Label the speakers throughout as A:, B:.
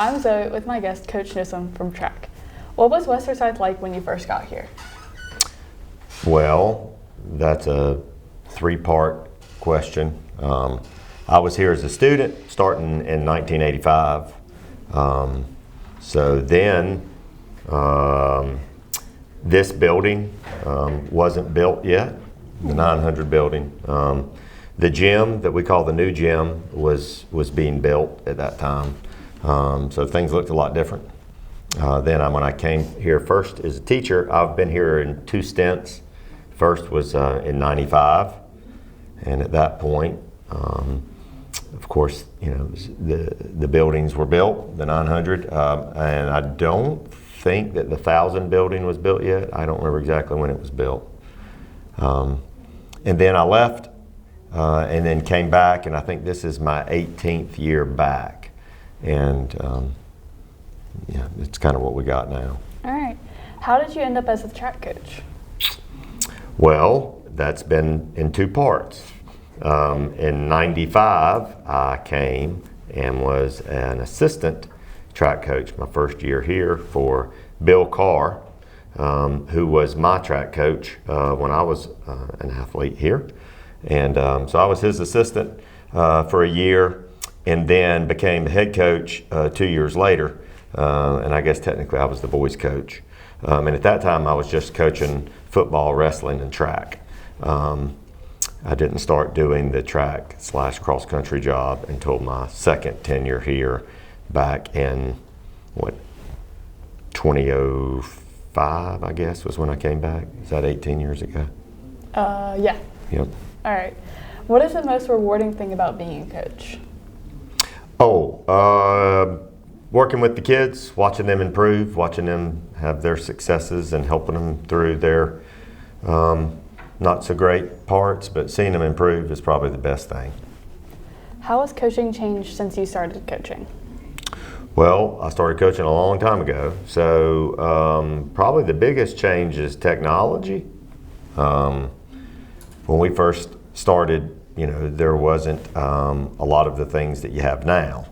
A: I'm Zoey with my guest, Coach Newsome from track. What was West Forsyth like when you first got here?
B: Well, that's a three-part question. I was here as a student starting in 1985. So then this building wasn't built yet, the 900 building. The gym that we call the new gym was being built at that time. So things looked a lot different. Then when I came here first as a teacher, I've been here in two stints. First was in 95, and at that point, of course, you know, the buildings were built, the 900, and I don't think that the 1,000 building was built yet. I don't remember exactly when it was built. And then I left, and then came back, and I think this is my 18th year back. And yeah, it's kind of what we got now.
A: All right. How did you end up as a track coach?
B: Well, that's been in two parts. In 95, I came and was an assistant track coach my first year here for Bill Carr, who was my track coach when I was an athlete here. And so I was his assistant for a year, and then became the head coach 2 years later. And I guess technically I was the boys coach. And at that time I was just coaching football, wrestling, and track. I didn't start doing the track / cross country job until my second tenure here back in 2005, I guess, was when I came back. Is that 18 years ago?
A: Yeah.
B: Yep.
A: All right. What is the most rewarding thing about being a coach?
B: Working with the kids, watching them improve, watching them have their successes and helping them through their not so great parts, but seeing them improve is probably the best thing.
A: How has coaching changed since you started coaching?
B: Well, I started coaching a long time ago, so probably the biggest change is technology. When we first started, you know, there wasn't a lot of the things that you have now.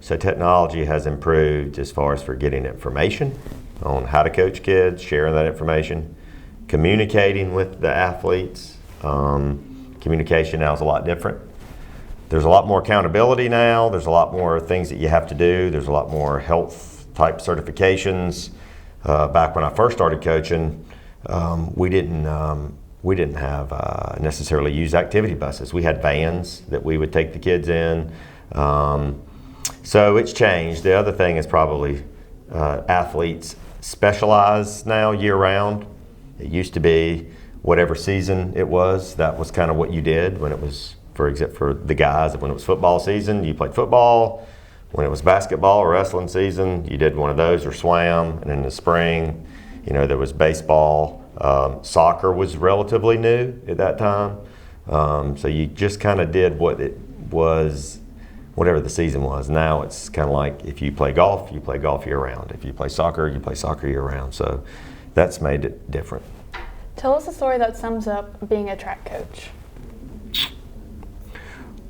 B: So technology has improved as far as for getting information on how to coach kids, sharing that information, communicating with the athletes. Communication now is a lot different. There's a lot more accountability now. There's a lot more things that you have to do. There's a lot more health type certifications. Back when I first started coaching, we didn't have necessarily use activity buses. We had vans that we would take the kids in. So it's changed. The other thing is probably athletes specialize now year round. It used to be whatever season it was, that was kind of what you did when it was, for the guys, when it was football season, you played football. When it was basketball or wrestling season, you did one of those or swam. And in the spring, you know, there was baseball. Soccer was relatively new at that time. So you just kind of did what it was, whatever the season was. Now it's kind of like if you play golf year round. If you play soccer year round. So that's made it different.
A: Tell us a story that sums up being a track coach.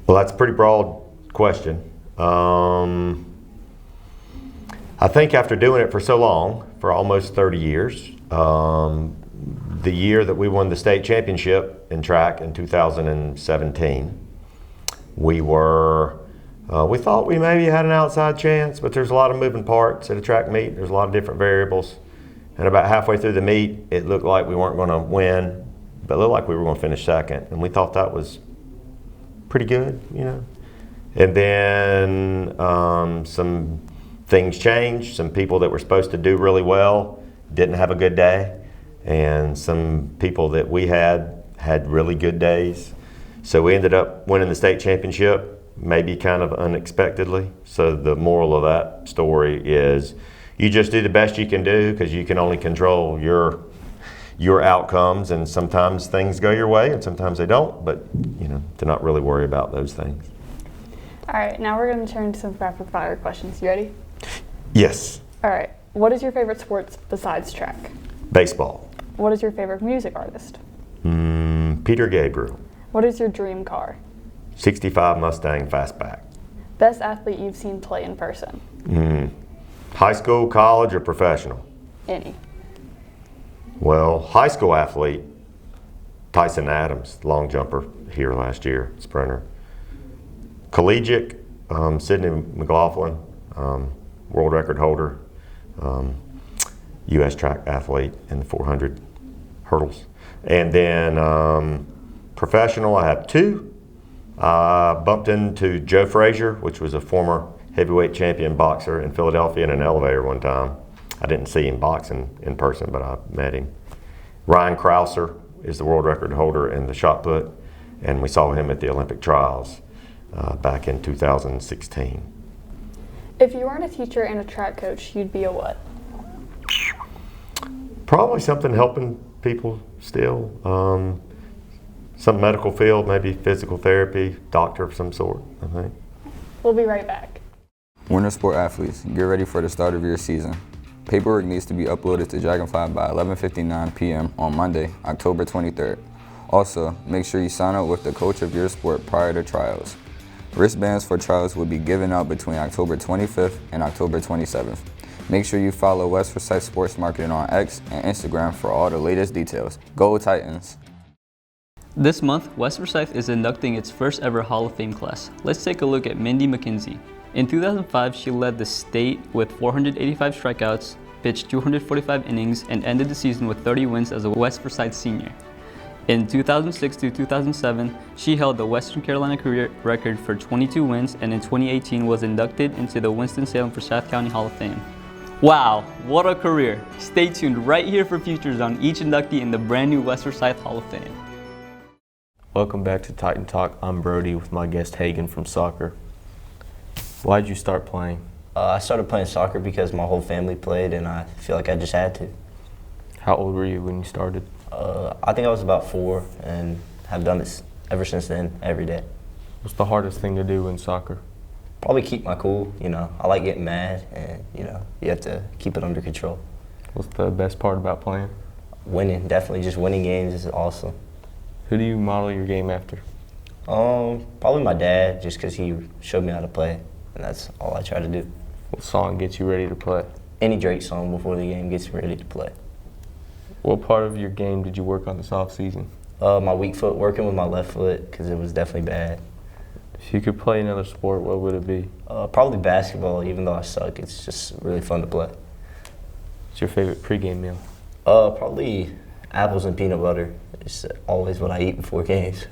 B: Well, that's a pretty broad question. I think after doing it for so long, for almost 30 years, the year that we won the state championship in track in 2017, we thought we maybe had an outside chance, but there's a lot of moving parts at a track meet. There's a lot of different variables. And about halfway through the meet, it looked like we weren't going to win, but it looked like we were going to finish second. And we thought that was pretty good, you know. And then some things changed. Some people that were supposed to do really well didn't have a good day. And some people that we had really good days. So we ended up winning the state championship, maybe kind of unexpectedly. So the moral of that story is you just do the best you can do, because you can only control your outcomes, and sometimes things go your way and sometimes they don't, but you know, to not really worry about those things.
A: All right, now we're going to turn to some rapid fire questions. You ready?
B: Yes.
A: All right, what is your favorite sports besides track?
B: Baseball.
A: What is your favorite music artist?
B: Peter Gabriel.
A: What is your dream car?
B: 65 Mustang Fastback.
A: Best athlete you've seen play in person?
B: High school, college, or professional?
A: Any.
B: Well, high school athlete, Tyson Adams, long jumper here last year, sprinter. Collegiate, Sydney McLaughlin, world record holder, U.S. track athlete in the 400 hurdles. And then professional, I have two. I bumped into Joe Frazier, which was a former heavyweight champion boxer in Philadelphia in an elevator one time. I didn't see him boxing in person, but I met him. Ryan Krauser is the world record holder in the shot put, and we saw him at the Olympic trials back in 2016.
A: If you weren't a teacher and a track coach, you'd be a what?
B: Probably something helping people still. Some medical field, maybe physical therapy, doctor of some sort, I think.
A: We'll be right back.
C: Winter sport athletes, get ready for the start of your season. Paperwork needs to be uploaded to Dragonfly by 11:59 p.m. on Monday, October 23rd. Also, make sure you sign up with the coach of your sport prior to trials. Wristbands for trials will be given out between October 25th and October 27th. Make sure you follow West Forsyth Sports Marketing on X and Instagram for all the latest details. Go Titans!
D: This month, West Forsyth is inducting its first ever Hall of Fame class. Let's take a look at Mindy McKenzie. In 2005, she led the state with 485 strikeouts, pitched 245 innings, and ended the season with 30 wins as a West Forsyth senior. In 2006 to 2007, she held the Western Carolina career record for 22 wins, and in 2018 was inducted into the Winston-Salem Forsyth County Hall of Fame. Wow, what a career! Stay tuned right here for features on each inductee in the brand new West Forsyth Hall of Fame.
E: Welcome back to Titan Talk. I'm Brody with my guest Haegan from soccer. Why'd you start playing?
F: I started playing soccer because my whole family played and I feel like I just had to.
E: How old were you when you started?
F: I think I was about 4 and have done it ever since then, every day.
E: What's the hardest thing to do in soccer?
F: Probably keep my cool, I like getting mad and, you have to keep it under control.
E: What's the best part about playing?
F: Winning, definitely just winning games is awesome.
E: Who do you model your game after?
F: Probably my dad, just because he showed me how to play, and that's all I try to do.
E: What song gets you ready to play?
F: Any Drake song before the game gets me ready to play.
E: What part of your game did you work on this off season?
F: My weak foot, working with my left foot, because it was definitely bad.
E: If you could play another sport, what would it be?
F: Probably basketball, even though I suck. It's just really fun to play.
E: What's your favorite pregame meal?
F: Probably apples and peanut butter. It's always what I eat before games.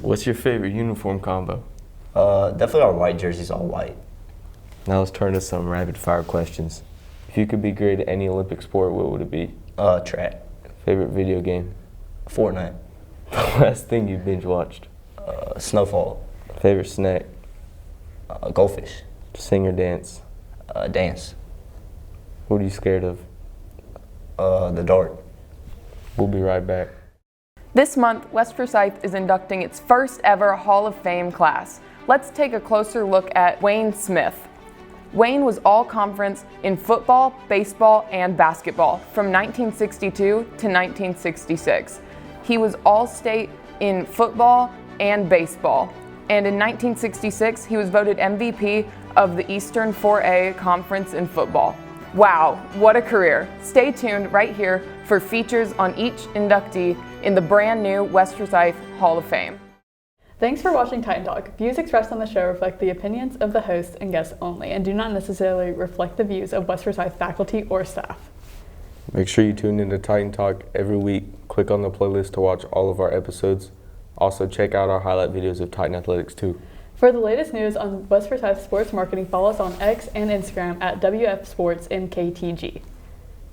E: What's your favorite uniform combo?
F: Definitely our white jerseys, all white.
E: Now let's turn to some rapid fire questions. If you could be great at any Olympic sport, what would it be?
F: Track.
E: Favorite video game?
F: Fortnite.
E: The last thing you binge watched?
F: Snowfall.
E: Favorite snack?
F: Goldfish.
E: Sing or dance?
F: Dance.
E: What are you scared of?
F: The dark.
E: We'll be right back.
G: This month, West Forsyth is inducting its first ever Hall of Fame class. Let's take a closer look at Wayne Smith. Wayne was all-conference in football, baseball, and basketball from 1962 to 1966. He was all-state in football and baseball. And in 1966, he was voted MVP of the Eastern 4A Conference in football. Wow, what a career. Stay tuned right here for features on each inductee in the brand new West Forsyth Hall of Fame.
A: Thanks for watching Titan Talk. Views expressed on the show reflect the opinions of the host and guests only and do not necessarily reflect the views of West Forsyth faculty or staff.
E: Make sure you tune into Titan Talk every week. Click on the playlist to watch all of our episodes. Also, check out our highlight videos of Titan Athletics too.
A: For the latest news on West Forsyth sports marketing, follow us on X and Instagram at WF Sports MKTG.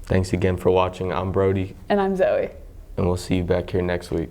E: Thanks again for watching. I'm Brody.
A: And I'm Zoey.
E: And we'll see you back here next week.